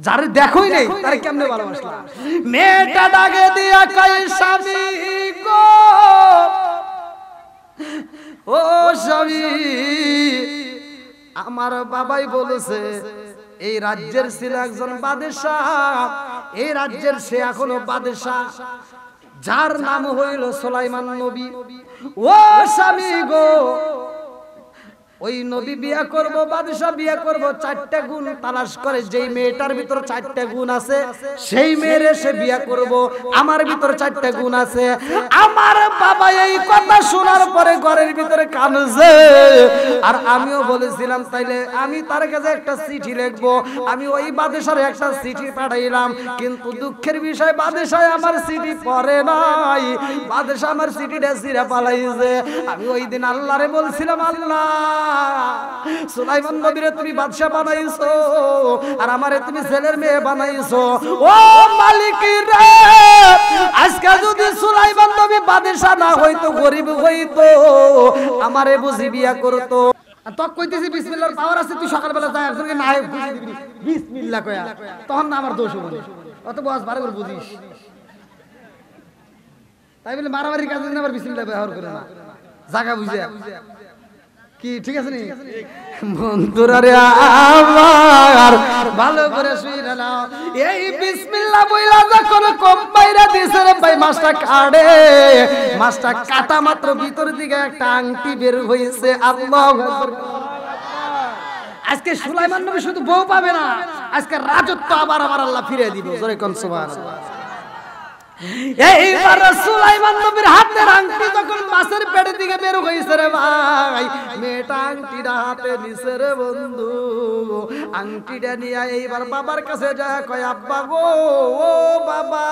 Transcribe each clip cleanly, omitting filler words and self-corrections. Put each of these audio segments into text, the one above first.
যারে দেখোই নাই তারে কেমনে ভালোবাসলা? মেয়েটা ডাকে দিয়া কয় স্বামী গো, ও স্বামী, আমার বাবাই বলেছে এই রাজ্যের ছিল একজন বাদশাহ, এই রাজ্যের সে এখনো বাদশাহ, যার নাম হইল সুলাইমান নবী। ও স্বামী গো, ওই নবী বিয়া করব, বাদশাহ বিয়া করব, চারটা গুণ তালাশ করে, যেই মেয়েটার ভিতর চারটা গুণ আছে সেই মেয়ের সে বিয়া করব। আমার ভিতর চারটা গুণ আছে। আমার বাবা এই কথা শোনার পরে ঘরের ভিতরে কাঁদছে, আর আমিও বলেছিলাম তাইলে আমি তার কাছে একটা চিঠি লিখবো। আমি ওই বাদশার একটা চিঠি পাঠাইলাম, কিন্তু দুঃখের বিষয় বাদশাহ আমার চিঠি পড়ে নাই, বাদশাহ আমার চিঠিটা ছিঁড়ে পালাইছে। আমি ওই দিন আল্লাহরে বলছিলাম, আল্লাহ, সুলাইমান নবীরে তুমি বাদশা বানাইছো, আর আমারে তুমি ছেলের মেয়ে বানাইছো। ও মালিক রে, আজকে যদি সুলাইমান নবী বাদশা না হইতো, গরিব হইতো, আমারে বুঝি বিয়া করতো। তক কইতেছি বিসমিল্লাহর পাওয়ার আছে, তুই সকালবেলা যাই একজনকে নায়েব বুঝিয়ে দিবি বিসমিল্লাহ কয়া, তখন না আমার দোষ হবে। অত বস বারে করে বুঝিস, তাই বলে মারামারির কাজে আবার বিসমিল্লাহ ব্যবহার করে না, জায়গা বুঝে কি ঠিক আছে নি? বন্ধুরা রে আমার ভালো করে শুইরা নাও, এই বিসমিল্লাহ বইলা যখন কম বাইরা দিছে রে ভাই, মাছটা কাটে, মাছটা কাটা মাত্র ভিতর দিকে একটা আংটি বের হইছে। আল্লাহু আকবার। আজকে সুলাইমান নবী শুধু বউ পাবে না, আজকে রাজত্ব আবার আমার আল্লাহ ফিরে দিব। জোরে কোন সুবহানাল্লাহ। এইবার সুলাইমান নবীর হাতের আংটি যখন মাছের পেটের দিকে বের হইছে রে ভাই, মেয়েটা আংটিটা হাতে নিছে রে বন্ধু, আংটিটা নিয়ে এইবার বাবার কাছে যায়, কয় আব্বা গো, ও বাবা,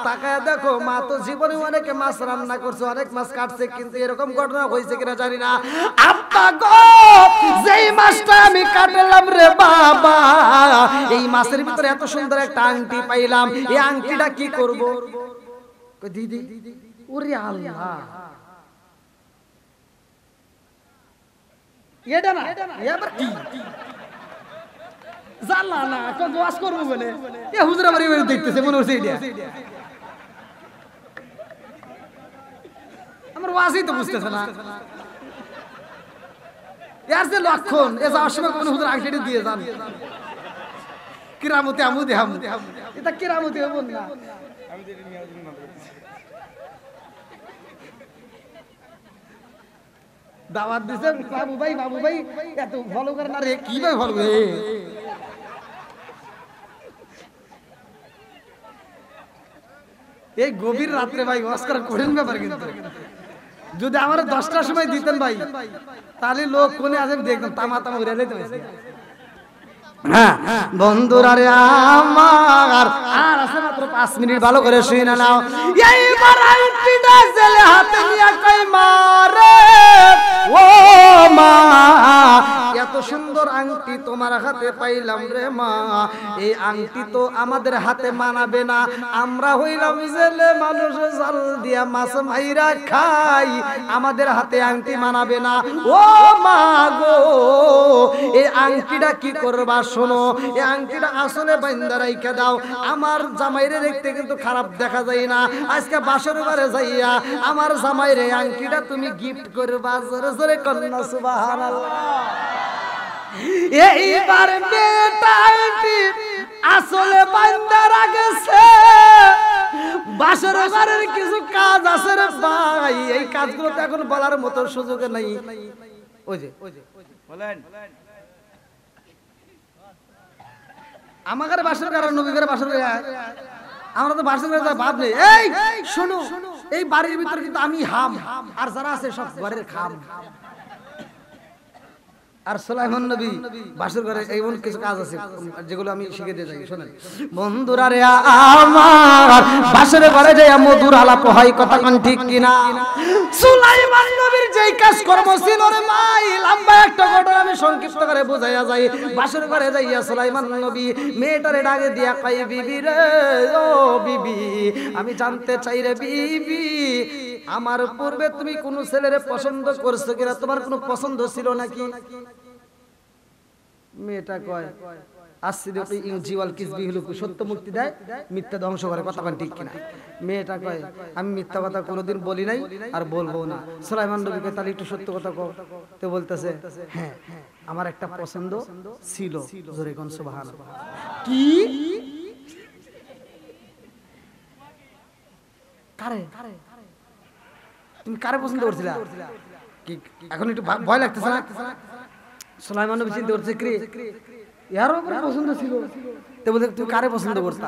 তাকায় দেখো, মা তো জীবনে অনেক মাছ রান্না করছে, অনেক মাছ কাটছে, কিন্তু এরকম ঘটনা হয়েছে কিনা জানি না। আব্বা গো, যেই মাছটা আমি কাটলাম রে বাবা, এই মাছের ভিতরে এত সুন্দর একটা আংটি পাইলাম, এই আংটিটা কি করব? দিদি, ওরে আল্লাহ, এটা না এবার কি জানলা না কোন ওয়াজ করব বলে এ হুজুর আমার এবারে দেখতেছে, মনে হচ্ছে এটা আমার ওয়াজই তো বুঝতেছে না। এর যে লক্ষণ, এ যাওয়ার সময় কোন হুজুর আংটিটা দিয়ে যান, কিরামতি আমু দেহাম, এটা কিরামতি হবো না। দাওয়াত দিছে বাবু ভাই, বাবু ভাই এত ফলো করে না রে, কি ভাই ফলো রে? এই গভীর রাত্রে ভাই অস্কার করেন ব্যাপার, কিন্তু যদি আমার 10টার সময় দিতেন ভাই, তাহলে লোক কোনে আজ দেখতাম তামা তামা ঘুরে লেতে হয়েছে। হ্যাঁ বন্ধুরা রে আমার, আর আছে মাত্র 5 মিনিট, ভালো করে শুনে নাও। এইবার আংটিটা জেলে হাতে নিয়ে কই মারে, ও মা, এত সুন্দর আংটি তোমার হাতে পাইলাম রে মা, এই আংটি তো আমাদের হাতে মানাবে না, আমরা হইলাম জেলে মানুষ, জাল দিয়া মাছ মাইরা খাই, আমাদের হাতে আংটি মানাবে না। ও মা গো, এই আংটিটা কি করবা? শোনো, এই আংটিটা আসলে বাইন্দা রাইখা দাও, আমার জামাইরে দেখতে কিন্তু খারাপ দেখা যায় না, আজকে বাসর ঘরে যাইয়া আমার জামাইরে আংটিটা তুমি গিফট করবা। জোরে জোরে কন্যা সুবহানাল্লাহ। এইবার মেয়েটা আংটি আসলে বাইন্দা রাখছে, বাসর ঘরের কিছু কাজ আছে রে ভাই, এই কাজগুলো তো এখন বলার মতো সুযোগ নাই। ওই যে বলেন, আমাদের বাসর ঘর নবী ঘরে বাসর ঘরে, আমরা তো বাসর ঘরে ভাব নেই। এই শোনো, এই বাড়ির ভিতরে কিন্তু আমি হাম, আর যারা আছে সব ঘরের খাম। আর সুলাইমান নবী বাসর ঘরে এমন কিছু কাজ আছে যেগুলো আমি শিখে দিয়ে যাই। শোনেন বন্ধুরা রে আমার, বাসর ঘরে যাই মধুর আলাপ হয়, কথা কোন ঠিক কিনা? সুলাইমান নবীর যেই কাজ কর্ম ছিল রে ভাই, লম্বা একটা ঘটনা আমি সংক্ষিপ্ত করে বোঝাইয়া যাই। বাসর ঘরে যাইয়া সুলাইমান নবী মেয়েটারে ডাকে দিয়া কই, বিবি রে, ও বিবি, আমি জানতে চাই রে বিবি, আমার পূর্বে তুমি কোন ছেলেরে পছন্দ করছো কিনা, তোমার কোনো পছন্দ ছিল নাকি? মেয়েটা কয়, আসিদুকি ইউজিওয়াল কিসবি হলো সত্য মুক্তি দেয়, মিথ্যা ধ্বংস করে। কথা বলেন ঠিক কিনা? মেয়েটা কয় আমি মিথ্যা কথা কোনোদিন বলি নাই আর বলবো না। সুলাইমান নবীকে তাহলে একটু সত্য কথা কও। তো বলতেছে হ্যাঁ আমার একটা পছন্দ ছিল। জোরে কোন সুবহানাল্লাহ। কি কারে তুমি কারে পছন্দ করছিলা? কি এখন একটু ভয় লাগতেছে না? সুলাইমান নবী চিন্তা করছে কি ইয়ার উপরে পছন্দ ছিল। তো বলতে তুই কারে পছন্দ করতা?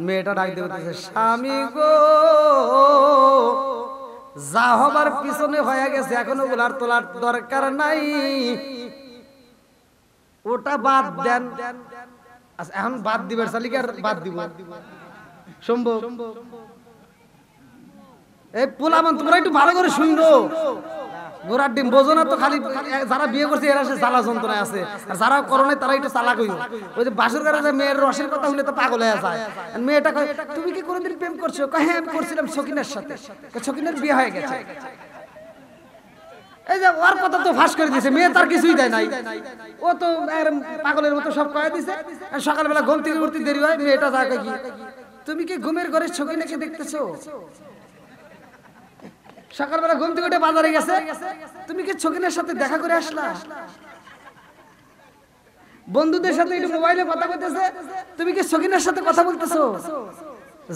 মেয়েটা ডাক দিয়ে বলতেছে স্বামী গো যা হবার পিছনে হয়ে গেছে এখন ওগুলার তোলার দরকার নাই, ওটা বাদ দেন। আচ্ছা এখন বাদ দিবার চালিকে আর বাদ দিব সম্ভব? এই পোলামান তোমরা একটু ভালো করে শুনলো, গোড়ার ডিম বোঝো না তো। খালি যারা বিয়ে করছে এরা সে জ্বালা যন্ত্রণায় আছে, আর যারা করে নাই তারা একটু চালাক হইও। ওই যে বাসুর ঘরে মেয়ের রসের কথা হলে তো পাগল হয়ে যায়। মেয়েটা কয় তুমি কি কোনোদিন প্রেম করছো? কয় হ্যাঁ আমি করছিলাম সকিনের সাথে। সকিনের বিয়ে হয়ে গেছে। এই যে ওর কথা তো ফাঁস করে দিয়েছে, মেয়ে তার কিছুই দেয় নাই, ও তো পাগলের মতো সব কয়ে দিছে। সকালবেলা ঘুম থেকে উঠতে দেরি হয়, মেয়েটা যায় কি তুমি কি ঘুমের ঘরে সকিনাকে দেখতেছো? সকালবেলা ঘুম থেকে উঠে বাজারে গেছে, তুমি কি সকিনের সাথে দেখা করে আসলা? বন্ধুদের সাথে একটু মোবাইলে কথা বলতেছে, তুমি কি সকিনের সাথে কথা বলতেছো?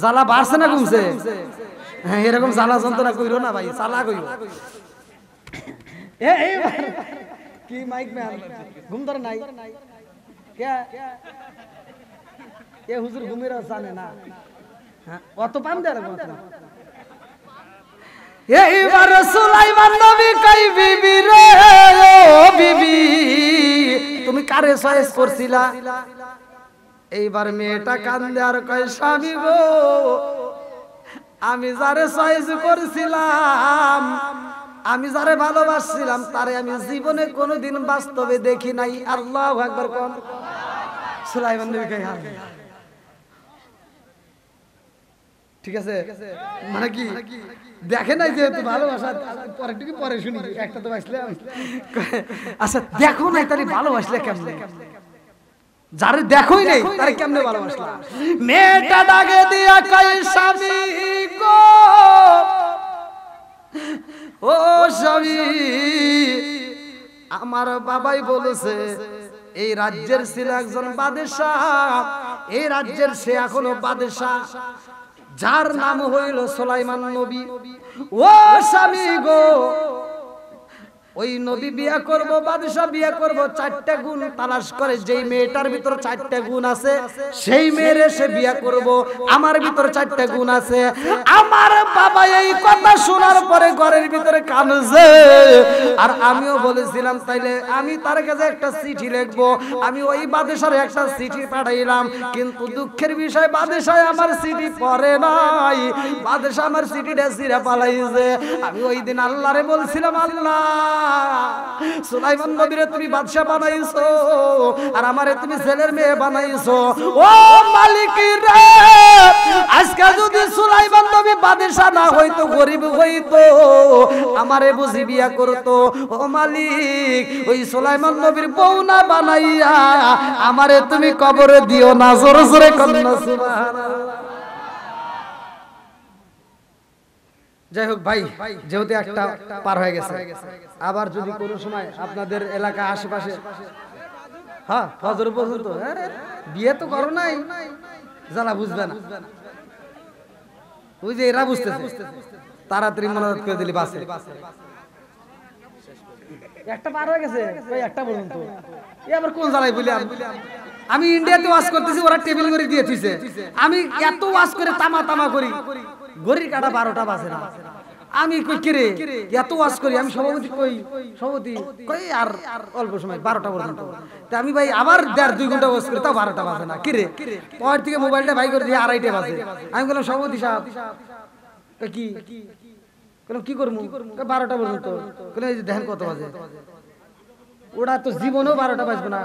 জ্বালা বাড়ছে না কমছে? হ্যাঁ এরকম জ্বালা যন্ত্রণা কইরো না ভাই, চালা কইরো। কি মাইক মে ঘুম ধরে নাই কে হুজুর ঘুমের জানে না? অত পান দেয় এইবার সুলাইমান নবী কই বিবি রে ও বিবি তুমি কারে চয়েস করছিলা? এইবার মেয়েটা কান্দে আর কয় স্বামী গো আমি যারে চয়েস করছিলাম, আমি যারে ভালোবাসছিলাম তারে আমি জীবনে কোনোদিন বাস্তবে দেখি নাই। আল্লাহু আকবার কোন। সুলাইমান নবী কয় ঠিক আছে মানে কি দেখে নাই যেহেতু ভালোবাসা পরে টুকু পরে শুনি একটা তো বাসলে। আচ্ছা দেখো নাই তাহলে ভালোবাসলে কেমনে? যারে দেখোই নাই তারে কেমনে ভালোবাসলা? মেয়েটা ডাকে দিয়া কয় স্বামী গো ও স্বামী আমার বাবাই বলেছে এই রাজ্যের ছিল একজন বাদশাহ, এই রাজ্যের সে এখনো বাদশাহ, যার নাম হইল সুলাইমান নবী। ও স্বামী গো ওই নবী বিয়া করব, বাদশা বিয়া করব, চারটা গুণ তালাশ করে, যেই মেয়েটার ভিতর চারটা গুণ আছে সেই মেয়েরে সে বিয়া করব। আমার ভিতর চারটা গুণ আছে। আমার বাবা এই কথা শোনার পরে ঘরের ভিতরে কাঁদছে, আর আমিও বলেছিলাম তাইলে আমি তার কাছে একটা চিঠি লিখবো। আমি ওই বাদশার একটা চিঠি পাঠাইলাম, কিন্তু দুঃখের বিষয় বাদশা আমার চিঠি পড়ে নাই, বাদশা আমার চিঠিটা ছিঁড়ে পালাইছে। আমি ওই দিন আল্লাহরে বলছিলাম আল্লাহ সুলাইমান নবীরে তুমি বাদশা বানাইছো আর আমারে তুমি ছেলের মেয়ে বানাইছো। ও মালিক রে আজকে যদি সুলাইমান নবী বাদশা না হইতো, গরিব হইতো, আমারে বুঝি বিয়া করতো। ও মালিক ওই সুলাইমান নবীর বউ না বানাইয়া আমারে তুমি কবরে দিও না। জোরে জোরে কন্যা সুবহানাল্লাহ। যাই হোক ভাই, যেহেতু একটা পার হয়ে গেছে, আবার যদি কোনো সময় আপনাদের এলাকা আশেপাশে হ্যাঁ ফজর পর্যন্ত বিয়ে তো করো নাই, যারা বুঝবে না ওই যে এরা বুঝতেছে তাড়াতাড়ি মনোনয়ন করে দিলি বাসে। একটা পার হয়ে গেছে ওই একটা পর্যন্ত, আবার কোন জ্বালাই বলি আমি ইন্ডিয়াতে ওয়াজ করতেছি, ওরা টেবিল করে দিয়ে দিয়েছে, আমি এত ওয়াজ করে তামা তামা করি, ঘড়ির কাটা 12টা বাজে না। আমি কই কিরে এত ওয়াজ করি, আমি সভাপতি কই সভাপতি কই আর অল্প সময় 12টা পর্যন্ত। তা আমি ভাই আবার 1.5-2 ঘন্টা ওয়াজ করি, তাও 12টা বাজে না। কিরে পরের থেকে মোবাইলটা ভাই করে দিয়ে 2:30 বাজে। আমি বললাম সভাপতি সাহেব কি বললাম কি করবো? 12টা পর্যন্ত। এই যে দেখেন কত বাজে, ওরা তো জীবনেও 12টা বাজবে না।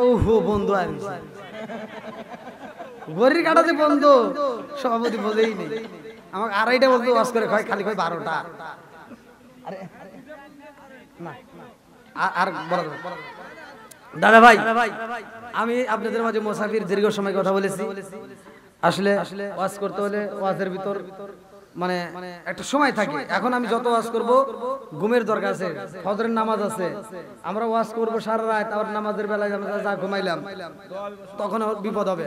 ওহো বন্ধু আর ঘড়ির কাটা যে বন্ধ সভাপতি বোঝেই নেই। আমাকে 2:30 বলতে ওয়াজ করে খালি 12টা। আরে না আর বলা দাদা ভাই, আমি আপনাদের মাঝে মুসাফির দীর্ঘ সময় কথা বলেছি। আসলে ওয়াজ করতে হলে ওয়াজের ভিতর মানে একটা সময় থাকে। এখন আমি যত ওয়াজ করব ঘুমের দরকার আছে, ফজরের নামাজ আছে, আমরা ওয়াজ করব সারা রাত, আবার নামাজের বেলায় আমরা যা ঘুমাইলাম তখন বিপদ হবে।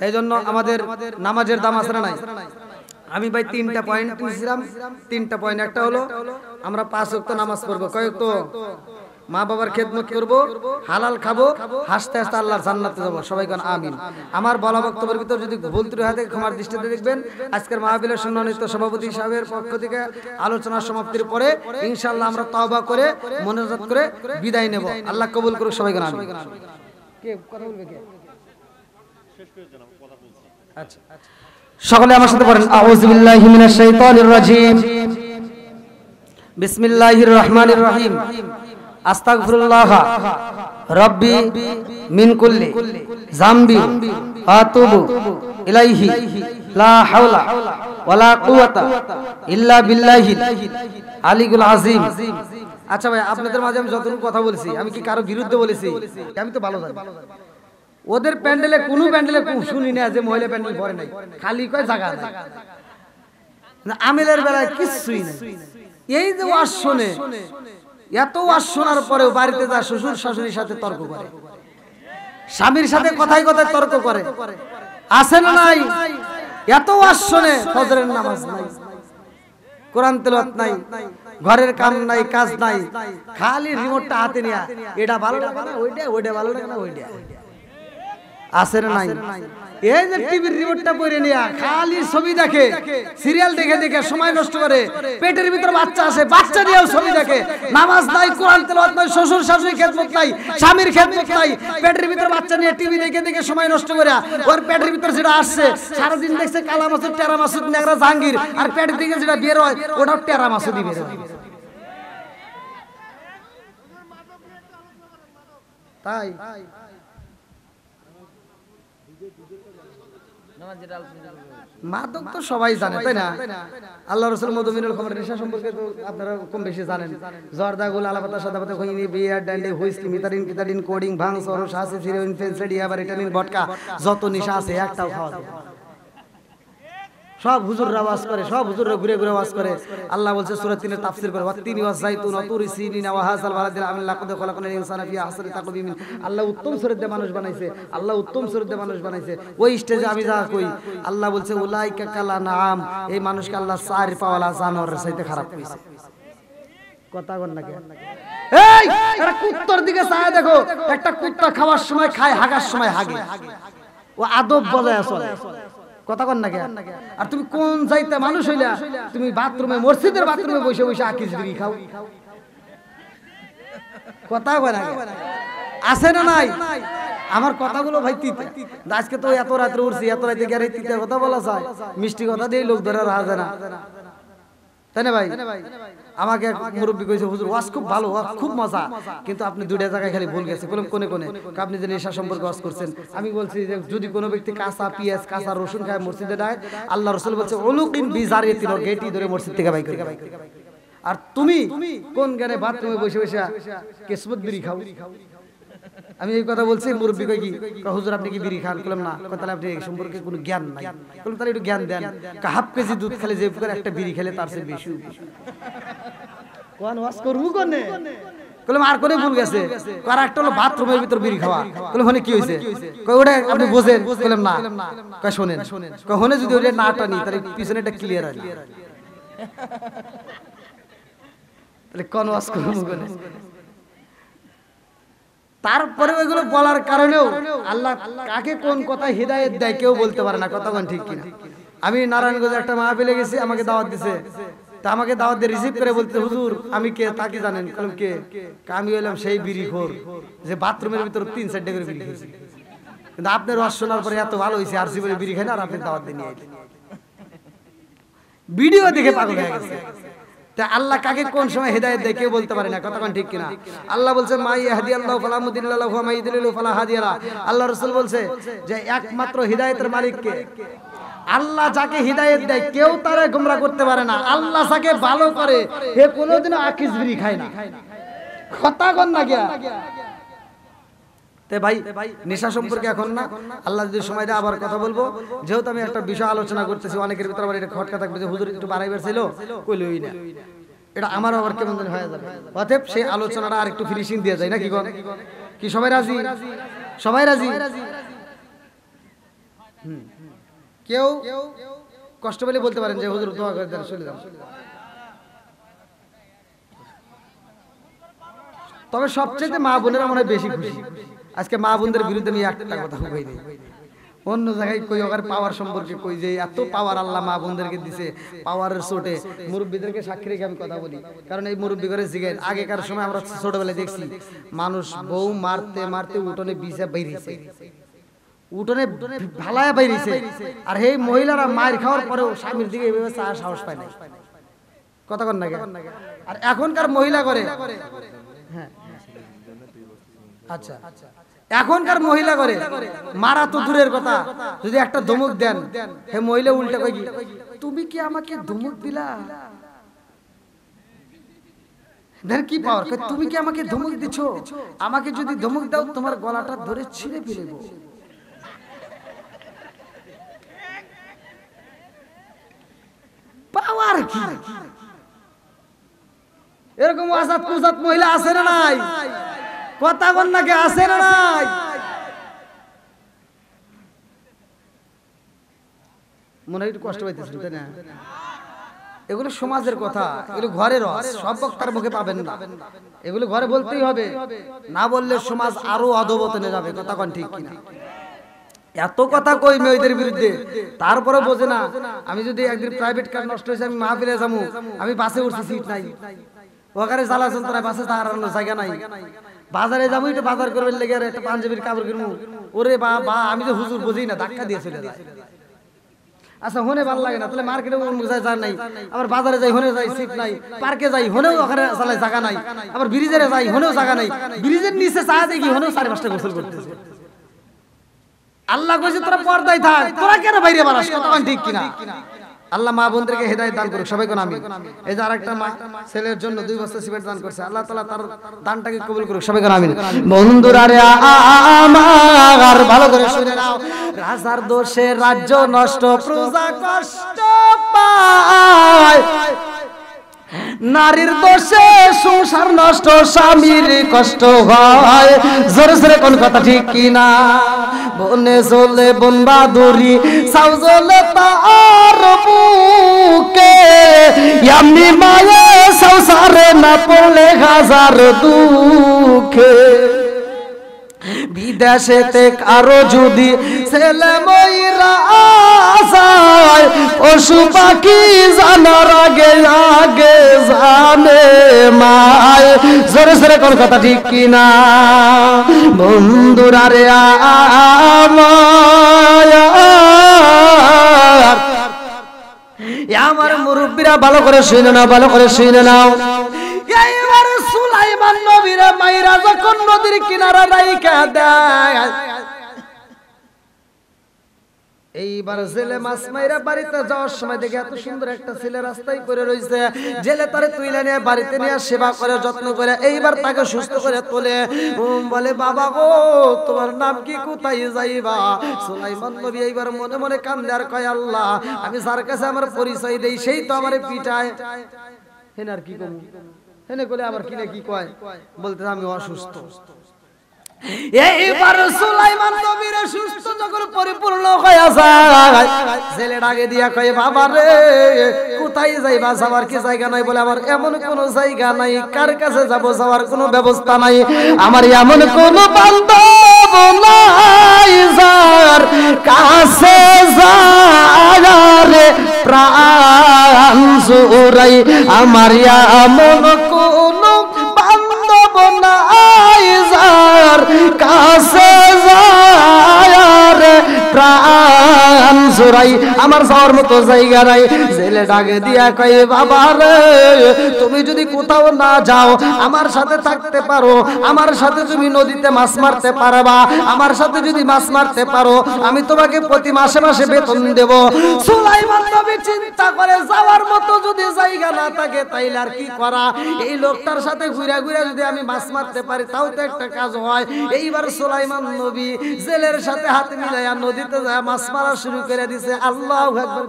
এই জন্য আমাদের নামাজের দাম আছে না নাই? আমি ভাই 3টা পয়েন্ট নিয়েছিলাম, 3টা পয়েন্ট। একটা হলো আমরা 5 ওয়াক্ত নামাজ পড়বো, কয় ওয়াক্ত? মা বাবার খেদমত করব, হালাল খাবো, হাসতে হাসতে আল্লাহর জান্নাতে যাব। সবাই কোন আমিন। আমার বলা বক্তব্যের ভিতর যদি ভুল ত্রুটি হয় ক্ষমার দৃষ্টিতে দেখবেন। আজকের মাহফিলের সম্মানিত সভাপতি সাহেবের পক্ষ থেকে আলোচনার সমাপ্তির পরে ইনশাআল্লাহ আমরা তওবা করে মোনাজাত করে বিদায় নেব। আল্লাহ কবুল করুক। সবাই কোন আমিন। কে কথা বলবে? কে শেষ করে দেন, আমি কথা বলছি। আচ্ছা, সকলে আমার সাথে পড়েন, আউযু বিল্লাহি মিনাশ শাইতানির রাজীম, বিসমিল্লাহির রহমানির রহিম। আস্তাগফিরুল্লাহ রাব্বি মিন কুল্লি যামবি আতুবু ইলাইহি লা হাওলা ওয়ালা কুওয়াতা ইল্লা বিল্লাহিল আলিয়্যিল আযীম। আচ্ছা ভাই, আপনাদের মাঝে আমি যতটুকু কথা বলছি, আমি কি কারো বিরুদ্ধে বলেছি? আমি তো ভালো জানি। ওদের প্যান্ডেলে কোনো প্যান্ডেলে শুনি না যে মহিলা প্যান্ডেল পরে নাই, খালি কয় জায়গা নাই। আমিলের বেলায় কিছুই নাই। এই যে ওয়াজ শুনে, এত ওয়াজ শোনার পরেও বাড়িতে যা শ্বশুর শাশুড়ির সাথে তর্ক করে, স্বামীর সাথে কথায় কথায় তর্ক করে, আছে না নাই? এত ওয়াজ শুনে ফজরের নামাজ নাই, কোরআন তেলাওয়াত নাই, ঘরের কাম নাই, কাজ নাই, খালি রিমোটটা হাতে নিয়া এটা ভালো লাগে না ওইটা, ওইটা ভালো লাগে না ওইটা, আছে না নাই? এই যে টিভির রিমোটটা পরে নিয়া খালি ছবি দেখে, সিরিয়াল দেখে দেখে সময় নষ্ট করে, পেটের ভিতর বাচ্চা আছে, বাচ্চা দিয়েও ছবি দেখে, নামাজ নাই, কোরআন তেলাওয়াত নাই, শ্বশুর শাশুড়ি খেদমত নাই, স্বামীর খেদমত নাই, পেটের ভিতর বাচ্চা নিয়ে টিভি দেখে দেখে সময় নষ্ট করে ওর পেটের ভিতর যেটা আসছে সারাদিন দেখছে কালা মাসুদ, টেরা মাসুদ, নেগরা জাহাঙ্গীর, আর পেটের দিকে যেটা বের হয় ওটাও টেরা মাসুদই বের হয়। তাই মাদক তো সবাই জানে, তাই না? আল্লাহ রাসূল মধুমিনুল খামর নেশা সম্পর্কে তো আপনারা কম বেশি জানেন। জর্দা, গোল, আলাপাতা, সাদাপাতা, খৈনি, বিয়ার, ডান্ডি, হুইস্কি, মিতারিন, কিতারিন, কোডিং, ভাং, সরস, হাসি, হিরোইন, ফেন্সিডিয়া, রিটানিন, ভডকা, যত নেশা আছে একটাও খাওয়া যায় না। সব হুজুররা ওয়াজ করে, সব হুজুররা ঘুরে ঘুরে ওয়াজ করে। আল্লাহ বলছে সূরা 3 এর তাফসীর করে, ওয়াতিনি ওয়াযাইতুন ওয়া তুরি সিনিন ওয়া হাযাল বালাদিল আমিন লাকাদ খালাকনাল ইনসানা ফি আহসানি তাকওয়িম। আল্লাহ উত্তম সুরত দিয়ে মানুষ বানাইছে, আল্লাহ উত্তম সুরত দিয়ে মানুষ বানাইছে। ওই স্টেজে আমি যা কই, আল্লাহ বলছে উলাইকা কালা নাম, এই মানুষকে আল্লাহ চার পাওয়ালা জানোয়ারের চাইতে খারাপ কইছে। কথা বল না কেন? এই এরা কুত্তার দিকে চায় দেখো, একটা কুত্তা খাওয়ার সময় খায়, হাগার সময় হাগে, ও আদব বজায় চলে। কথা কন না কেন? আর তুমি কোন যাইতে মানুষ হইলা, তুমি বাথরুমে, মসজিদের বাথরুমে বসে বসে আকিস বিড়ি খাও। কথা কয় না, আছে না নাই? আমার কথাগুলো ভাই তিতে। আজকে তো এত রাত্রে উঠছি, এত রাতে গিয়ে তিতে কথা বলা যায়, মিষ্টি কথা দিয়ে লোক ধরে রাখা যায় না, তাই না ভাই? আমাকে মুরব্বী কইছে, হুজুর ওয়াজ খুব ভালো, খুব মজা, কিন্তু আপনি দুইটা জায়গায় খালি ভুল গেছে। কোনে কোনে আপনি যে নেশা সম্পর্কে ওয়াজ করছেন। আমি বলছি যে যদি কোনো ব্যক্তি কাঁচা পেঁয়াজ, কাঁচা রসুন খায় মসজিদে যায়, আল্লাহ রাসূল বলছে উলুকিন বিজারিয়াতিন, ওর গেটি ধরে মসজিদ থেকে বাইর করে। আর তুমি কোন জ্ঞানে বাথরুমে বসে বসে কিসমত বিড়ি খাও? আমি এই কথা বলছি, মুরব্বী কই কি, হুজুর আপনি কি বিড়ি খান? বললাম না। তাহলে আপনি এই সম্পর্কে কোনো জ্ঞান নাই। বললাম তাহলে একটু জ্ঞান দেন। হাফ কেজি দুধ খেলে যে করে একটা বিড়ি খেলে তার চেয়ে বেশি কোন ওয়াজ করবো কোনে? বললাম আর কোনে ভুল গেছে? আর একটা হলো বাথরুমের ভিতর বিড়ি খাওয়া। বললাম মানে কি হয়েছে? কই ওটা আপনি বোঝেন? বললাম না। কই শোনেন, কই হনে যদি ওটা না টানি তাহলে পিছনে এটা ক্লিয়ার হয়, তাহলে কোন ওয়াজ করবো কোনে? তারপরে ওইগুলো বলার কারণেও আল্লাহ কাকে কোন কথা হিদায়াত দেয় কেউ বলতে পারে না। কথা কোন ঠিক কিনা? আমি নারায়ণগঞ্জে একটা মাহফিলে গেছি, আমাকে দাওয়াত দিছে। তা আমাকে দাওয়াত দিয়ে রিসিভ করে বলতে, হুজুর আমি কে তা কি জানেন? বললাম কে? আমি হইলাম সেই বিড়িখোর যে বাথরুমের ভিতর 3-4টা করে বিড়ি খেয়েছি, কিন্তু আপনার ওয়াজ শোনার পরে এত ভালো হয়েছে আর জীবনে বিড়ি খাই না, আর আপনি দাওয়াত দিয়ে নিয়ে আইলেন। ভিডিও দেখে পাগল হয়ে গেছে। তা আল্লাহ কাকে কোন সময় হিদায়াত দেয় কেউ বলতে পারে না। কথা কোন ঠিক কিনা? আল্লাহ বলছে মাই ইয়াহদিয়াল্লাহু ফালা মুদিল্লা লাহু ওয়া মাই ইউদ্লিলহু ফালা হাদিয়া লাহু। আল্লাহ রাসূল বলছে যে একমাত্র হিদায়াতের মালিক কে? আল্লাহ যাকে হিদায়াত দেয় কেউ তারে গোমরা করতে পারে না। আল্লাহ যাকে ভালো করে হে কোনোদিনও আকিস বিড়ি খায় না। কথা কোন না গিয়া? তে ভাই নেশা সম্পর্কে এখন না, আল্লাহ যদি সময় দেয় আবার কথা বলবো। যেহেতু আমি একটা বিষয় আলোচনা করতেছি, অনেকের ভিতরে আবার এটা খটকা থাকবে যে হুজুর একটু বাড়াইবার ছিল, কইলই না, এটা আমার আবার কেমন জানি হয়ে যাবে। অতএব সেই আলোচনাটা আর একটু ফিনিশিং দিয়ে যায় না, কি কোন? কি সবাই রাজি? সবাই রাজি? কেউ কষ্ট পেলে বলতে পারেন যে হুজুর দোয়া করে দেন, চলে যান। তবে সবচেয়ে মা বোনেরা মনে হয় বেশি খুশি। আজকে মা বোনদের বিরুদ্ধে আমি একটা কথা কইনি, অন্য জায়গায় কই ওর পাওয়ার সম্পর্কে কই যে এত পাওয়ার আল্লাহ মা বোনদেরকে দিছে, পাওয়ারের চোটে মুরব্বীদেরকে সাক্ষী রেখে আমি কথা বলি। কারণ এই মুরব্বী করে জিগায়, আগেকার সময় আমরা ছোটবেলায় দেখছি মানুষ বউ মারতে মারতে উঠোনে বিছা বাইরেছে, উঠোনে ভালায়া বাইরেছে, আর এই মহিলারা মায়ের খাওয়ার পরেও স্বামীর দিকে এইভাবে চাওয়ার সাহস পায় না। কথা কন না? আর এখনকার মহিলা করে, হ্যাঁ আচ্ছা, এখনকার মহিলা করে মারা তো দূরের কথা, যদি একটা ধমক দেন হে মহিলা উল্টা কই, তুমি কি আমাকে ধমক দিলা? দেন কি পাওয়ার, তুমি কি আমাকে ধমক দিছো? আমাকে যদি ধমক দাও তোমার গলাটা ধরে ছিঁড়ে ফেলবো। পাওয়ার কি? এরকম আজাদ কুজাত মহিলা আছে না নাই? কথা বল নাকি, আছে না নাই? মনে হয় একটু কষ্ট পাইতেছিল, তাই না? এগুলো সমাজের কথা, এগুলো ঘরের রস, সব বক্তার মুখে পাবেন না। এগুলো ঘরে বলতেই হবে, না বললে সমাজ আরো অধোপতনে যাবে। কথা কোন ঠিক কিনা? এত কথা কই মেয়েদের বিরুদ্ধে, তারপরে বোঝে না। আমি যদি একদিন প্রাইভেট কার নষ্ট হয়েছে, আমি মাহফিলে যাবো, আমি বাসে উঠছি, সিট নাই, ওখানে জ্বালা যন্ত্রণায় বাসে দাঁড়ানোর জায়গা নাই, বাজারে যাবো একটু বাজার করবেন লেগে একটা পাঞ্জাবির কাপড় কিনবো, ওরে বা আমি তো হুজুর বুঝি না, ধাক্কা দিয়ে চলে যায়। আচ্ছা হনে ভালো লাগে না, তাহলে মার্কেটে যাই নাই, আবার বাজারে যাই হনে যাই সিট নাই, পার্কে যাই হনেও ওখানে চালাই জায়গা নাই, আবার ব্রিজে যাই হনেও জায়গা নাই, ব্রিজের নিচে চা দেখি হনেও 4-5টা গোসল করতেছে। আল্লাহ কইছে তোরা পর্দায় থাক, তোরা কেন বাইরে বাড়াস? কথা ঠিক কিনা? আল্লাহ মা বোনদেরকে হেদায়েত দান করুক, সবাই কোন আমিন। এই যে আরেকটা মা ছেলের জন্য 2 বস্তা সিমেন্ট দান করছে, আল্লাহ তাআলা তার দানটাকে কবুল করুক, সবাই কোন আমিন। বন্ধুরা রে আমার ভালো করে শুনে নাও, রাজার দোষে রাজ্য নষ্ট, প্রজা কষ্ট পায়, নারীর দোষে সংসার নষ্ট, স্বামীর কষ্ট হয়। জোরে জোরে কোন কথা ঠিক কিনা? বনে চলে বন বাদুরি, সাউ জ্বলে তার বুকে, এমনি মায়ে সংসারে না পড়লে হাজার দুঃখে। বিদেশেতে কারো যদি ছেলে মইরা যায়, পশু পাখি জানার আগে আগে জানে মায়। জোরে জোরে কোন কথা ঠিক কিনা? বন্ধুরা রে আমার মুরব্বীরা ভালো করে শুনে নাও, ভালো করে শুনে নাও। এইবার সুলাইমান নবীর মাইরা যখন নদীর কিনারা রাইখা দেয়, এইবার জেলে মাছ মাইরা বাড়িতে যাওয়ার সময় দেখে এত সুন্দর একটা ছেলে রাস্তায় পড়ে রয়েছে, জেলে তারে তুইলা নিয়ে বাড়িতে নিয়ে সেবা করে যত্ন করে এইবার তাকে সুস্থ করে তোলে। বলে বাবা গো তোমার নাম কি, কোথায় যাইবা? সুলাইমান নবী এইবার মনে মনে কান্দে আর কয়, আল্লাহ আমি যার কাছে আমার পরিচয় দেই সেই তো আমারে পিটায়। হেন আর কি কম, হেনে বলে আবার কিনা কি কয়, বলতে আমি অসুস্থ। এইবার সুলাইমান নবীর সুস্থ যখন পরিপূর্ণ হয়ে যায়, ছেলে ডাকে দিয়া কয়, বাবা রে কোথায় যাইবা? যাওয়ার কি জায়গা নাই? বলে আমার এমন কোন জায়গা নাই, কার কাছে যাব যাওয়ার কোনো ব্যবস্থা নাই, আমার এমন কোন বান্ধব নাই যার কাছে যারে প্রাণ জুড়াই, আমার এমন কোন বান্ধব নাই যার কাছে যারে প্রাণ জোরাই, আমার যাওয়ার মতো জায়গা নাই। জেলে ডাকে দিয়া কয় বাবা রে, তুমি যদি কোথাও না যাও, আমার সাথে থাকতে পারো, আমার সাথে তুমি নদীতে মাছ মারতে পারবা, আমার সাথে যদি মাছ মারতে পারো আমি তোমাকে প্রতি মাসে মাসে বেতন দেব। সুলাইমান নবী চিন্তা করে যাওয়ার মতো যদি জায়গা না থাকে তাইলে আর কি করা, এই লোকটার সাথে ঘুরে ঘুরে যদি আমি মাছ মারতে পারি তাও তো একটা কাজ হয়। এইবার সুলাইমান নবী জেলের সাথে হাত মিলাইয়া নদীতে যায় মাছ মারা শুরু করে দিছে। আল্লাহু আকবার।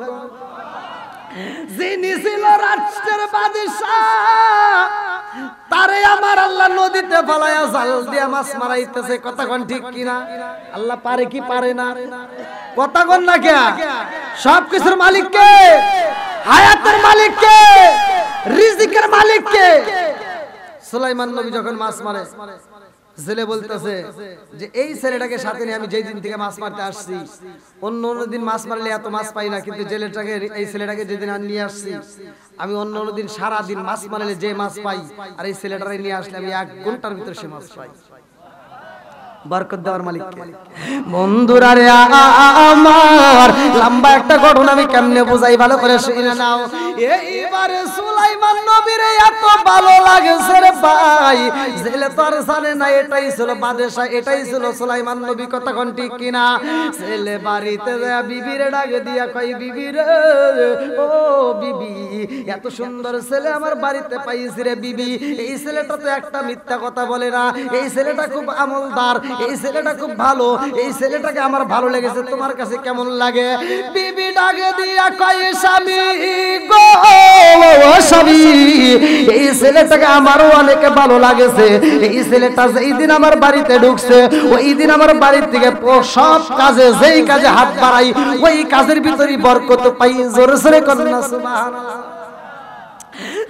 যিনি ছিল রাষ্ট্রের বাদশা, তারে আমার আল্লাহ নদীতে ফলাইয়া জাল দিয়া মাছ মারাইতেছে। কথা কোন ঠিক কিনা? আল্লাহ পারে কি পারে না? কথা কোন না কে? সবকিছুর মালিক কে? হায়াতের মালিক কে? রিজিকের মালিক কে? সুলাইমান নবী যখন মাছ মারে, জেলে বলতেছে যে এই ছেলেটাকে সাথে নিয়ে আমি যেই দিন থেকে মাছ মারতে আসছি, অন্য দিন মাছ মারলে এত মাছ পাই না, কিন্তু জেলেটাকে এই ছেলেটাকে যেদিন নিয়ে আসছি আমি অন্য দিন সারা দিন মাছ মারলে যে মাছ পাই, আর এই ছেলেটাকে নিয়ে আসলে আমি 1 ঘন্টার ভিতরে সে মাছ পাই। বরকত দেওয়ার মালিক কে? বন্ধুরা রে আমার, লম্বা একটা ঘটনা আমি কেমনে বুঝাই ভালো করে শুনে নাও। এইবারে সুলাইমান নবীর এত ভালো লাগছে রে ভাই, জেলে তো আর জানে না এটাই ছিল বাদশা, এটাই ছিল সুলাইমান নবী। কথা কোন ঠিক কিনা? ছেলে বাড়িতে যায় বিবিরে ডাক দিয়া কই বিবি রে, ও বিবি, এত সুন্দর ছেলে আমার বাড়িতে পাইছি রে বিবি। এই ছেলেটা তো একটা মিথ্যা কথা বলে না, এই ছেলেটা খুব আমলদার, এই ছেলেটা খুব ভালো, এই ছেলেটাকে আমার ভালো লেগেছে, তোমার কাছে কেমন লাগে? বিবি ডাকে দিয়া কয় স্বামী গো, স্বামী, এই ছেলেটাকে আমারও অনেক ভালো লাগেছে। এই ছেলেটা যেই দিন আমার বাড়িতে ঢুকছে ওই দিন আমার বাড়ির থেকে সব কাজে, যেই কাজে হাত বাড়াই ওই কাজের ভিতরে বরকত পাই। জোরে জোরে কন্যা সুবহানাল্লাহ।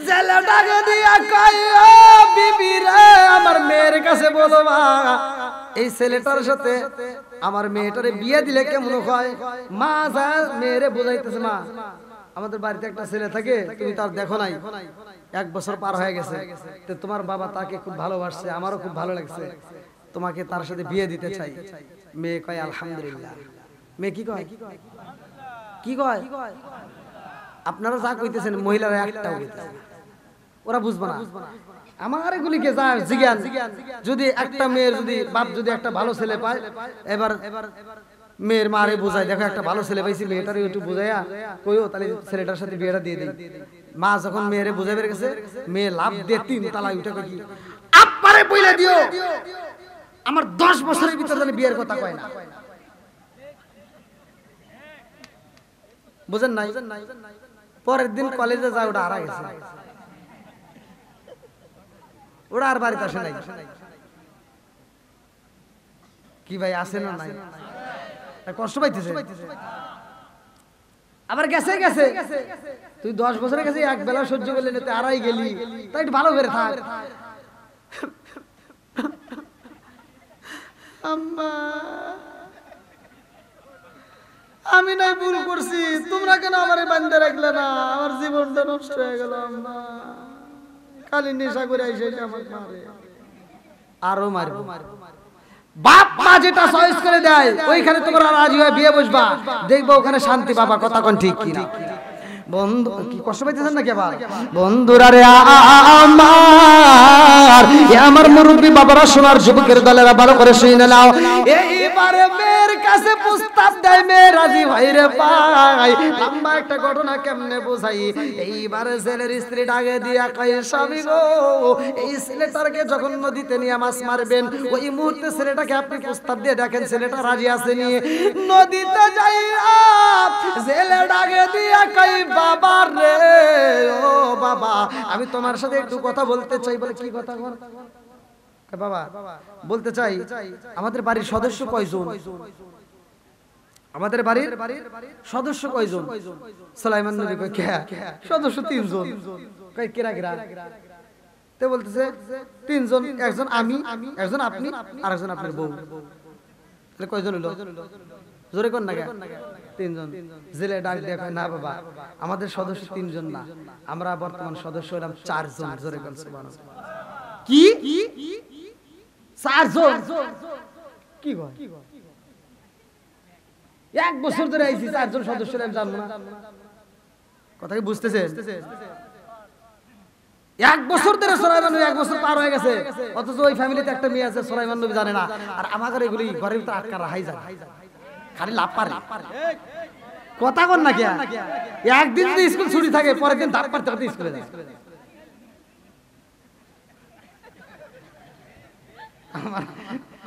জেলে ডাকে দিয়া কয় ও বিবি রে, আমার মেয়ের কাছে বলো মা, এই ছেলেটার সাথে আমার মেয়েটারে বিয়ে দিলে কেমন হয়? মা যা মেয়েরে বুঝাইতেছে, মা আমাদের বাড়িতে একটা ছেলে থাকে, তুমি তার দেখো নাই, 1 বছর পার হয়ে গেছে, তো তোমার বাবা তাকে খুব ভালোবাসছে, আমারও খুব ভালো লাগছে, তোমাকে তার সাথে বিয়ে দিতে চাই। মেয়ে কয় আলহামদুলিল্লাহ। মেয়ে কি কয়? কি কয়? আপনারা যা কইতেছেন মহিলারা একটাও কইতেছে, ওরা বুঝবে না। আমার এগুলিকে যা জিজ্ঞান, যদি একটা মেয়ের যদি বাপ যদি একটা ভালো ছেলে পায়, এবার মেয়ের মারে বোঝায়, দেখো একটা ভালো ছেলে পাইছি, মেয়েটারে একটু বুঝাইয়া কইও তাহলে ছেলেটার সাথে বিয়েটা দিয়ে দিই। মা যখন মেয়েরে বুঝাইবে গেছে, মেয়ে লাভ দিয়ে 3 তালা উঠে কই আপারে বইলা দিও আমার 10 বছরের ভিতরে জানি বিয়ের কথা কয় না। বুঝেন নাই? পরের দিন কলেজে যায়, ওটা হারা গেছে, ওরা আর বাড়িতে আসে নাই। কি ভাই আসে না নাই? কষ্ট পাইতেছে। আবার গেছে গেছে, তুই 10 বছরের কাছে এক বেলা সহ্য করলে না, তুই আড়াই গেলি, তাই একটু ভালো করে থাক। আম্মা আমি নাই ভুল করছি, তোমরা কেন আমারে বান্ধা রাখলে না? আমার জীবনটা নষ্ট হয়ে গেল আম্মা, খালি নেশা করে আইসে আমাকে মারে, আরো মারবো। বাপ মা যেটা চয়েস করে দেয় ওইখানে তোমরা রাজি হয়ে বিয়ে বসবা, দেখবা ওখানে শান্তি পাবা। কথা কোন ঠিক কিনা? বন্ধু কি কষ্ট পাইতেছেন নাকি আবার? বন্ধুরা রে আমার মুরব্বী বাবারা, সোনার যুবকের দলেরা ভালো করে শুনে নাও। এইবারে মেয়ের কাছে প্রস্তাব দেয়, মেয়ে রাজি ভাই রে ভাই। লম্বা একটা ঘটনা কেমনে বোঝাই। এইবারে ছেলের স্ত্রী ডাকে দিয়া কয় স্বামী গো, এই ছেলেটাকে যখন নদীতে নিয়ে মাছ মারবেন ওই মুহূর্তে ছেলেটাকে আপনি প্রস্তাব দিয়ে দেখেন ছেলেটা রাজি আছে নিয়ে। নদীতে যাইয়া ছেলে ডাকে দিয়া কয় বাবা রে, ও বাবা আমি তোমার সাথে একটু কথা বলতে চাই। বলে কি কথা বল? বাবা বলতে চাই আমাদের বাড়ির সদস্য কয়জন? আমাদের বাড়ির সদস্য কয়জন? সুলাইমান নবী কয় কে সদস্য? 3 জন। কয় কেরা কেরা? তে বলতেছে 3 জন, একজন আমি, একজন আপনি, আর একজন আপনার বউ। তাহলে কয়জন হলো? জোরে কোন না? 3 জন। জেলে ডাক দিয়ে কয় না বাবা আমাদের সদস্য 3 জন না, আমরা বর্তমান সদস্য হলাম 4 জন। জোরে কোন সুবহানাল্লাহ। কি 4 জন? কি কয়? 1 বছর ধরে আইছি 4 জন সদস্য আমি জানবো না কথা কি বুঝতেছেন 1 বছর ধরে সুলাইমান নবী 1 বছর পার হয়ে গেছে অথচ ওই ফ্যামিলিতে একটা মেয়ে আছে সুলাইমান নবী জানে না আর আমাদের এগুলি ঘরের ভিতরে আটকা রাখাই যায় খালি লাভ পারে কথা কোন না কি একদিন যদি স্কুল ছুটি থাকে পরের দিন ধাপ পারতে পারতে স্কুলে যায়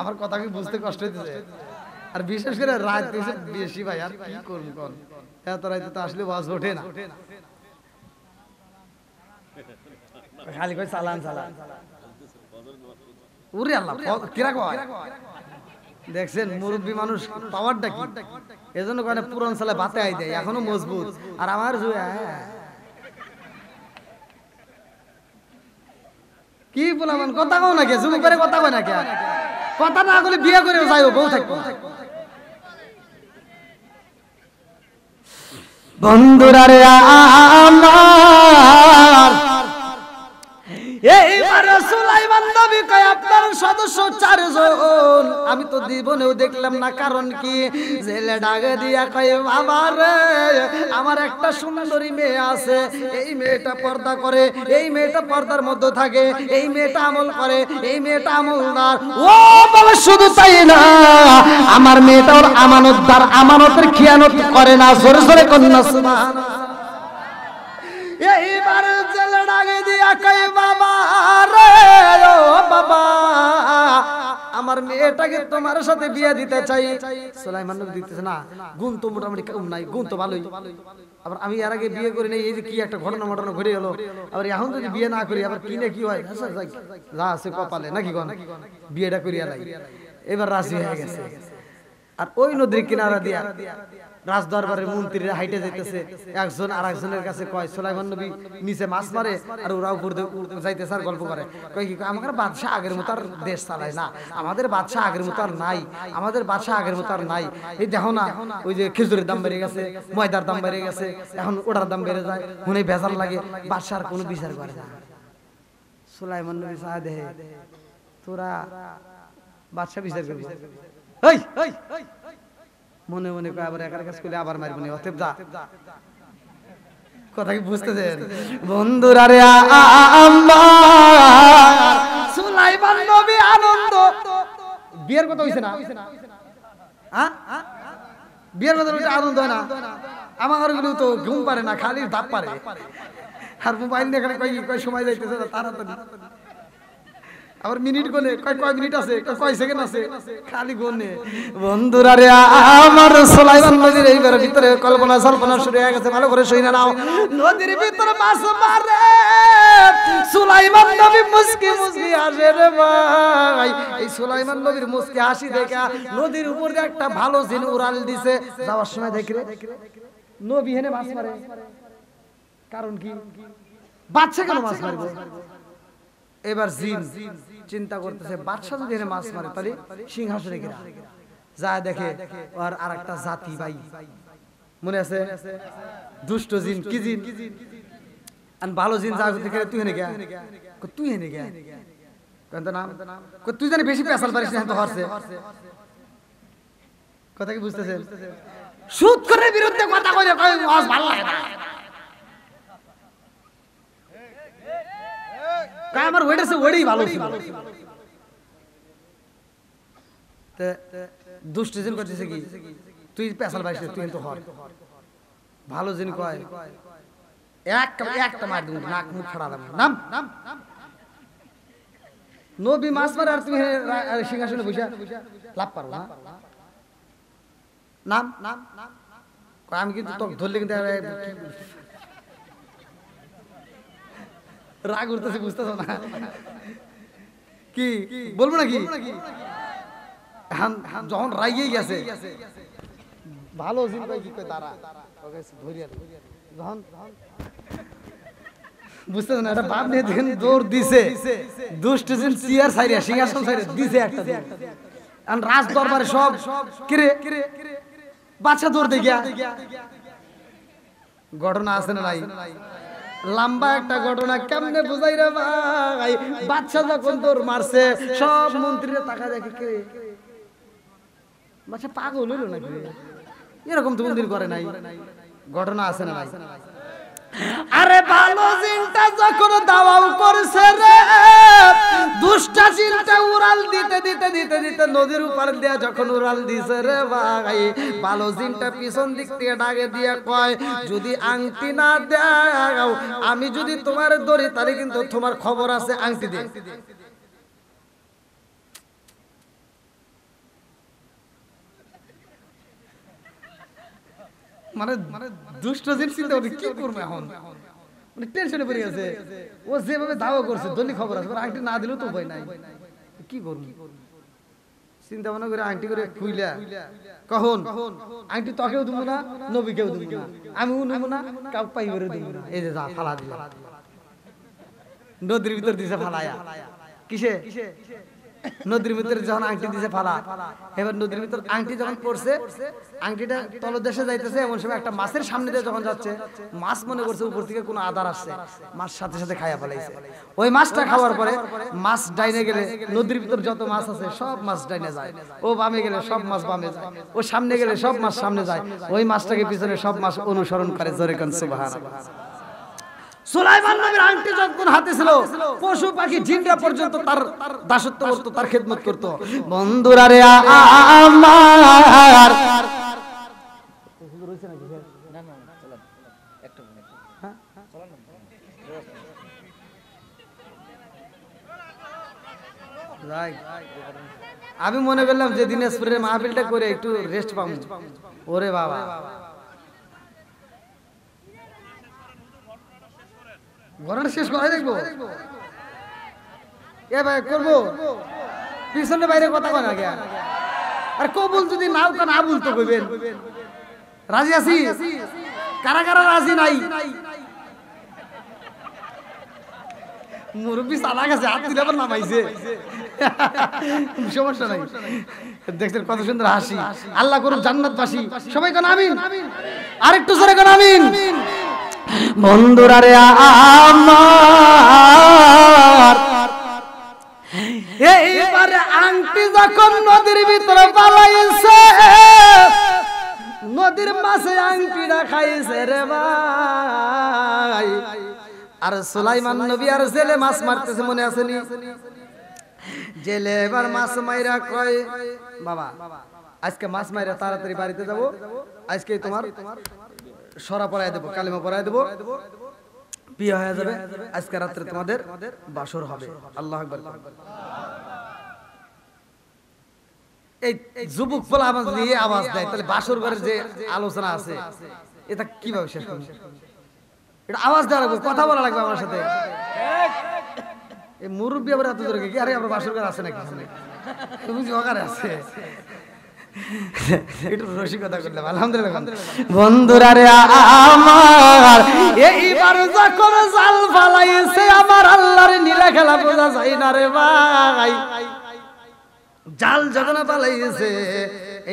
আমার কথা কি বুঝতে কষ্ট হইতেছে আর বিশেষ করে রাত বেশি ভাই আর কি করব কোন এত রাতে তো আসলে বাস ওঠে না খালি কই সালাম সালাম ওরে আল্লাহ কিরা কয় দেখছেন মুরব্বি মানুষ পাওয়ারটা কি এজন্য কয় পুরান সালে ভাতে আই দেয় এখনো মজবুত আর আমার জুয়া কি বললাম কথা কও না কে জুম করে কথা কয় না কে কথা না বলে বিয়ে করে যাইও বউ থাকবো বন্ধুরা রে আমার এইবার সুলাইমান নবী কয় আপনার সদস্য 4 জন আমি তো জীবনেও দেখলাম না কারণ কি জেলে ডাকে দিয়া কয় বাবা রে আমার একটা সুন্দরী মেয়ে আছে এই মেয়েটা পর্দা করে এই মেয়েটা পর্দার মধ্যে থাকে এই মেয়েটা আমল করে এই মেয়েটা আমলদার ও বাবা শুধু তাই না আমার মেয়েটা ওর আমানতদার আমানতের খিয়ানত করে না জোরে জোরে কন্যা সুবহানাল্লাহ এইবার জেলে ডাকে দিয়া কয় বাবা রে ও বাবা আমার মেয়েটাকে তোমার সাথে বিয়ে দিতে চাই সুলাইমান নবী দিতেছে না গুণ তো মোটামুটি কম নাই গুণ তো ভালোই আবার আমি এর আগে বিয়ে করি নাই এই যে কি একটা ঘটনা ঘটে গেল আবার এখন যদি বিয়ে না করি আবার কি না কি হয় যা আছে কপালে নাকি কোন বিয়েটা করিয়া লাই এবার রাজি হয়ে গেছে আর ওই নদীর কিনারা দিয়া রাজ দরবারের মন্ত্রীরা হাইটে যাইতেছে একজন আরেকজনের কাছে কয় সুলাইমান নবী নিচে মাছ মারে আর ওরা উপর যাইতেছে আর গল্প করে কয় কি আমাদের বাদশা আগের মতো আর দেশ চালায় না আমাদের বাদশা আগের মতো আর নাই আমাদের বাদশা আগের মতো আর নাই এই দেখো না ওই যে খেজুরের দাম বেড়ে গেছে ময়দার দাম বেড়ে গেছে এখন ওটার দাম বেড়ে যায় মনে ভেজাল লাগে বাদশার কোনো বিচার করে না সুলাইমান নবী সাহা দেহে তোরা বাদশা বিচার করবি এই মনে মনে কয় আবার একার কাজ করলে আবার মারবো না অতএব যা কথা কি বুঝতেছেন বন্ধুরা রে আমার সুলাইমান নবী আনন্দ বিয়ের কথা হইছে না হ্যাঁ বিয়ের কথা হইছে আনন্দ হয় না আমার গুলো তো ঘুম পারে না খালি ধাপ পারে আর মোবাইল নিয়ে কয় সময় যাইতেছে না তাড়াতাড়ি আবার মিনিট গনে কয় মিনিট আছে কয় সেকেন্ড আছে খালি গনে বন্ধুরা রে আমার সুলাইমান নদীর এইবার ভিতরে কল্পনা সল্পনা শুরু হয়ে গেছে ভালো করে শুনে নাও নদীর ভিতরে মাছ মারে সুলাইমান নবী মুস্কি মুস্কি হাসে রে ভাই এই সুলাইমান নবীর মুস্কি হাসি দেখা নদীর উপর দিয়ে একটা ভালো জিন উড়াল দিছে যাওয়ার সময় দেখি রে নবী হেনে মাছ মারে কারণ কি বাচ্চা কেন মাছ মারবে এবার জিন চিন্তা করতেছে বাদশা যদি এনে মাছ মারে তাহলে সিংহাসনে গিয়ে যায় দেখে আর আরেকটা জাতি ভাই মনে আছে দুষ্ট জিন কি জিন আর ভালো জিন যা দেখে তুই এনে গিয়া তুই এনে গিয়া কোন নাম তুই জানি বেশি পেশাল পারিস না তো হরছে কথা কি বুঝতেছেন সুদ করে বিরুদ্ধে কথা কইলে কই মাছ ভালো লাগে না কাই আমার ওইটাছে ওইটাই ভালো ছিল তে দুষ্ট জিন করতেছে কি তুই পেশাল পাইছিস তুই তো হর ভালো জিন কয় একটা মার দিন নাক মুখ ফাড়া দাম নাম নবী মাছ মারে আর তুমি সিংহাসনে বসে লাভ পারো না নাম কয় আমি কিন্তু তোকে ধরলে কিন্তু রাগ উঠতেছে বুঝতেছো না কি বলবো নাকি যখন রাগিয়ে গেছে ভালো জিন কয় কি কয় তারা ধরিয়া যখন বুঝতেছো না এটা বাপ নিয়ে দেখেন দৌড় দিছে দুষ্ট জিন চেয়ার সাইরিয়া সিংহাসন সাইরিয়া দিছে একটা দিন আর রাজ দরবারে সব কিরে বাচ্চা দৌড় দে গিয়া ঘটনা আছে না নাই লম্বা একটা ঘটনা কেমনে বুঝাই রে ভাই বাচ্চা যখন তোর মারছে সব মন্ত্রীরা টাকা দেখে কে বাচ্চা পাগল হইল নাকি এরকম তো কোনদিন করে নাই, ঘটনা আছে না নাই? আরে ভালো জিনটা যখন দাওয়াও করছে রে, দুষ্টা জিনটা উড়াল দিতে দিতে দিতে দিতে নদীর উপর দিয়ে যখন উড়াল দিছে রে ভাই, ভালো জিনটা পিছন দিক থেকে ডাকে দিয়ে কয়, যদি আংটি না দাও, আমি যদি তোমার ধরি তাহলে কিন্তু তোমার খবর আছে, আংটি দে। মানে দুষ্ট জিন চিন্তা করে কি করবে এখন, মানে টেনশনে পড়ে গেছে। ও যেভাবে দাওয়া করছে দলি খবর আছে, আংটি না দিলেও তো উপায় নাই, কি করবো চিন্তা ভাবনা করে আংটি করে খুইলা কখন আংটি তোকেও দেবো না, নবীকেও দেবো না, আমিও নেবো না, কাউ পাইবারে দেবো না। এই যে যা ফালা দিল, নদীর ভিতর দিছে ফালায়া। কিসে? নদীর ভিতরে যখন আংটি দিছে ফালা, এবার নদীর ভিতর আংটি যখন পড়ছে, আংটিটা তলদেশে যাইতেছে, এমন সময় একটা মাছের সামনে দিয়ে যখন যাচ্ছে, মাছ মনে করছে উপর থেকে কোনো আদার আসছে, মাছ সাথে সাথে খাইয়া ফেলাইছে। ওই মাছটা খাওয়ার পরে মাছ ডাইনে গেলে নদীর ভিতর যত মাছ আছে সব মাছ ডাইনে যায়, ও বামে গেলে সব মাছ বামে যায়, ও সামনে গেলে সব মাছ সামনে যায়, ওই মাছটাকে পিছনে সব মাছ অনুসরণ করে। জোরে কোন সুবহানাল্লাহ। সুলাইমান নবীর আংটি যখন হাতে ছিল, পশু পাখি জিনরা পর্যন্ত তার দাসত্ব করত, তার খেদমত করত। বন্ধুরা রে আমার, আমি মনে করলাম যে দিনাজপুরের মাহফিলটা করে একটু রেস্ট পাবো। ওরে বাবা, ঘটনা শেষ করে দেখবো। এ ভাই করবো পিছনে বাইরে কথা কয় না কে? আর কবুল যদি নাও কেন আবুল তো কইবেন। রাজি আছি? কারা কারা রাজি নাই? মুরব্বী চালা গেছে, হাত তুলে আবার নামাইছে, সমস্যা নাই। দেখছেন কত সুন্দর হাসি। আল্লাহ করুক জান্নাতবাসী। সবাই কোন আমিন। আরেকটু জোরে কোন আমিন। বন্ধুরা রে আমার, এইবারে আংটি যখন নদীর ভিতরে পালাইছে, নদীর মাছে আংটিটা খাইছে রে ভাই। আর সুলাইমান নবী আর জেলে মাছ মারতেছে, মনে আছে নি? জেলে এবার মাছ মাইরা কয়, বাবা আজকে মাছ মাইরা তাড়াতাড়ি বাড়িতে যাব, আজকে তোমার সরা পড়ায় দেবো, কালিমা পড়ায় দেবো, বিয়ে হয়ে যাবে, আজকে রাত্রে তোমাদের বাসর হবে। আল্লাহু আকবার। এই যুবক বলে আওয়াজ দিয়ে আওয়াজ দেয়, তাহলে বাসর ঘরের যে আলোচনা আছে এটা কিভাবে শেষ করবে? এটা আওয়াজ দেওয়া লাগবে, কথা বলা লাগবে আমার সাথে। এই মুরব্বী আবার এত জোরে কি? আরে আমরা বাসর ঘর আছে নাকি সামনে? তুমি ওখানে আছে, একটু রসিকতা করলাম। আলহামদুলিল্লাহ। বন্ধুরা রে আমার, এইবার যখন জাল ফালাইছে, আমার আল্লাহর নীলা খেলা বোঝা যায় না রে ভাই। জাল যখন ফালাইছে,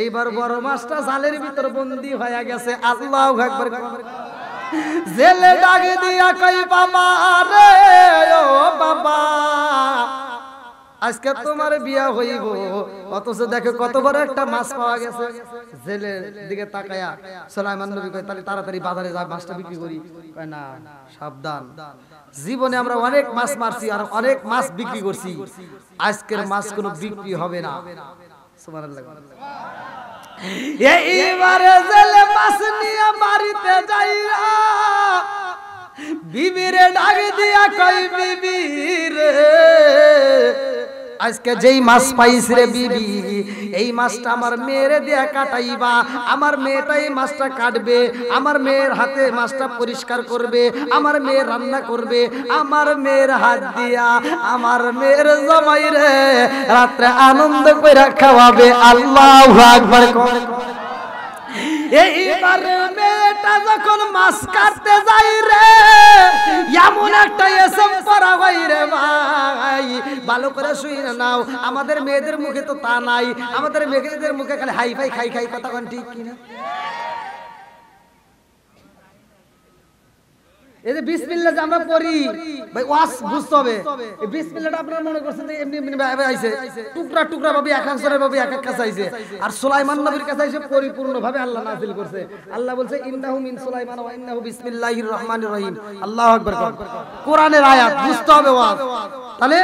এইবার বড় মাছটা জালের ভিতর বন্দী হয়ে গেছে। আল্লাহু আকবার। জেলে ডাকে দিয়া কই, বাবা রে ও বাবা, আজকে তোমার বিয়া হইব। অথচ দেখো কত বড় একটা মাছ পাওয়া গেছে। জেলের দিকে তাকায়া সুলাইমান নবী কয়, তাহলে তাড়াতাড়ি বাজারে যা মাছটা বিক্রি করি। কয় না, সাবধান, জীবনে আমরা অনেক মাছ মারছি আর অনেক মাছ বিক্রি করছি, আজকের মাছ কোনো বিক্রি হবে না। সুবহানাল্লাহ। এইবারে জেলে মাছ নিয়ে বাড়িতে যাইয়া বিবিরে ডাক দিয়া কই, বিবি রে আজকে যেই মাছ পাইছি রে বিবি, এই মাছটা আমার মেয়েরে দিয়া কাটাইবা। আমার মেয়েটা এই মাছটা কাটবে, আমার মেয়ের হাতে মাছটা পরিষ্কার করবে, আমার মেয়ে রান্না করবে, আমার মেয়ের হাত দিয়া আমার মেয়ের জামাই রে রাত্রে আনন্দ করে খাওয়াবে। আল্লাহু আকবার। এইবার মেয়েটা যখন মাছ কাটতে যাই রে, এমন একটা এসব করা হয় রে ভাই, ভালো করে শুই না নাও। আমাদের মেয়েদের মুখে তো তা নাই, আমাদের মেয়েদের মুখে খালি হাই ফাই খাই খাই কথা কোন ঠিক কিনা? এই যে বিসমিল্লাহ যে আমরা পড়ি ভাই ওয়াজ বুঝতে হবে এই বিসমিল্লাহটা আপনারা মনে করছেন যে এমনি এমনি ভাবে আইছে টুকরা টুকরা ভাবে এক এক সূরার ভাবে এক এক কাছে আইছে আর সুলাইমান নবীর কাছে আইছে পরিপূর্ণ ভাবে আল্লাহ নাযিল করছে আল্লাহ বলছে ইন্নাহু মিন সুলাইমান ওয়া ইন্নাহু বিসমিল্লাহির রহমানির রহিম আল্লাহু আকবার কোরআনের আয়াত বুঝতে হবে ওয়াজ তাহলে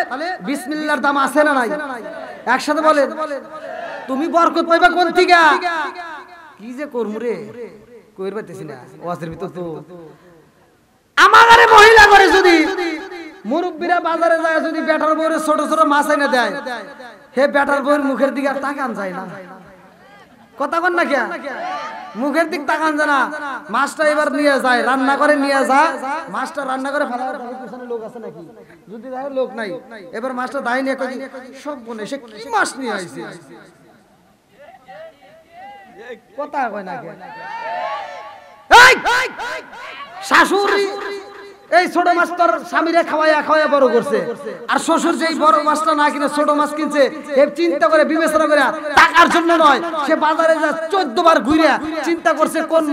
বিসমিল্লাহর দাম আছে না নাই একসাথে বলেন তুমি বরকত পাইবা কোন থেকে কি যে করমু রে কইর পাইতেছি না ওয়াজের ভিতর তো আমারে মহিলা করে যদি মুরব্বিরা বাজারে যায় যদি বেটার বউরে ছোট ছোট মাছ এনে দেয় হে বেটার বউর মুখের দিকে আর তাকান যায় না কথা কন না কে মুখের দিক তাকান যায় না মাছটা এবার নিয়ে যায় রান্না করে নিয়ে যায় মাছটা রান্না করে ফেলার পিছনে লোক আছে নাকি যদি দেখে লোক নাই এবার মাছটা দাই নিয়ে কই সব বনে সে কি মাছ নিয়ে আইছে কথা কয় না কে এই শাশুড়ি এই ছোট মাছ তোর স্বামীরে খাওয়াইয়া খাওয়াইয়া বড় করছে আর শ্বশুর যেই বড় মাছটা না কিনে ছোট মাছ কিনছে হে চিন্তা করে বিবেচনা করে টাকার জন্য নয় সে বাজারে যা 14 বার ঘুরে চিন্তা করছে কোন